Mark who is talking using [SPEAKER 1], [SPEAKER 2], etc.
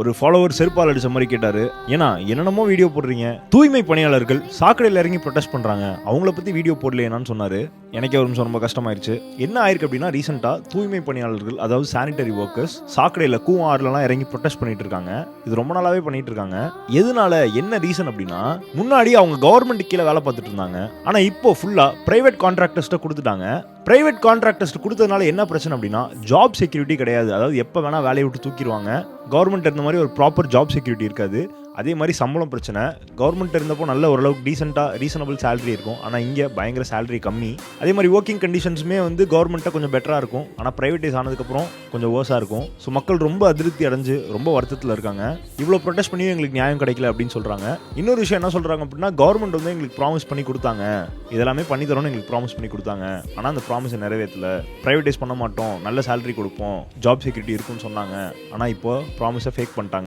[SPEAKER 1] ஒரு ஃபாலோவர் செருப்பால் அடிச்ச மாதிரி கேட்டாரு. ஏன்னா என்னென்னமோ வீடியோ போடுறீங்க, தூய்மை பணியாளர்கள் சாக்கடையில் இறங்கி ப்ரொடெஸ்ட் பண்றாங்க, அவங்கள பத்தி வீடியோ போடலையான்னு சொன்னாரு. எனக்கே ஒரு நிமிஷம் ரொம்ப கஷ்டமாயிருச்சு. என்ன ஆயிருக்கு அப்படின்னா, ரீசெண்டா தூய்மை பணியாளர்கள், அதாவது சானிட்டரி ஒர்க்கர்ஸ் சாக்கடையில் கூவம் ஆறுலாம் இறங்கி ப்ரொடெஸ்ட் பண்ணிட்டு இருக்காங்க. இது ரொம்ப நாளாவே பண்ணிட்டு இருக்காங்க. எதனால, என்ன ரீசன் அப்படின்னா, முன்னாடி அவங்க கவர்மெண்ட் கீழே வேலை பார்த்துட்டு இருந்தாங்க. ஆனா இப்போ ஃபுல்லா பிரைவேட் கான்ட்ராக்டர்ஸ்ட்ட கொடுத்துட்டாங்க. பிரைவேட் கான்ட்ராக்டர்ஸ் கொடுத்ததுனால என்ன பிரச்சனை அப்படின்னா, ஜாப் செக்யூரிட்டி கிடையாது. அதாவது எப்போ வேணா வேலையை விட்டு தூக்கிடுவாங்க. கவர்மெண்ட் இருந்த மாதிரி ஒரு ப்ராப்பர் ஜாப் செக்யூரிட்டி இருக்காது. அதே மாதிரி சம்பளம் பிரச்சனை. கவர்மெண்ட் இருந்தப்போ நல்ல ஓரளவுக்கு டீசெண்டாக ரீசனபிள் சேலரி இருக்கும். ஆனால் இங்கே பயங்கர சேலரி கம்மி. அதே மாதிரி ஒர்க்கிங் கண்டிஷன்ஸுமே வந்து கவர்மெண்ட்டை கொஞ்சம் பெட்டராக இருக்கும். ஆனால் ப்ரைவேட்டைஸ் ஆனதுக்கப்புறம் கொஞ்சம் வேர்ஸாக இருக்கும். ஸோ மக்கள் ரொம்ப அதிருப்தி அடைஞ்சு ரொம்ப வருத்தத்தில் இருக்காங்க. இவ்வளோ ப்ரொடெஸ்ட் பண்ணியும் எங்களுக்கு நியாயம் கிடைக்கல அப்படின்னு சொல்கிறாங்க. இன்னொரு விஷயம் என்ன சொல்கிறாங்க அப்படின்னா, கவர்மெண்ட் வந்து எங்களுக்கு ப்ராமிஸ் பண்ணி கொடுத்தாங்க, இதெல்லாமே பண்ணி தரோன்னு எங்களுக்கு ப்ராமிஸ் பண்ணி கொடுத்தாங்க. ஆனால் அந்த ப்ராமிஸை நிறைவேற்றல. ப்ரைவேட்டைஸ் பண்ண மாட்டோம், நல்ல சேலரி கொடுப்போம், ஜாப் செக்யூரிட்டி இருக்குன்னு சொன்னாங்க. ஆனால் இப்போ ப்ராமிஸை ஃபேக் பண்ணிட்டாங்க.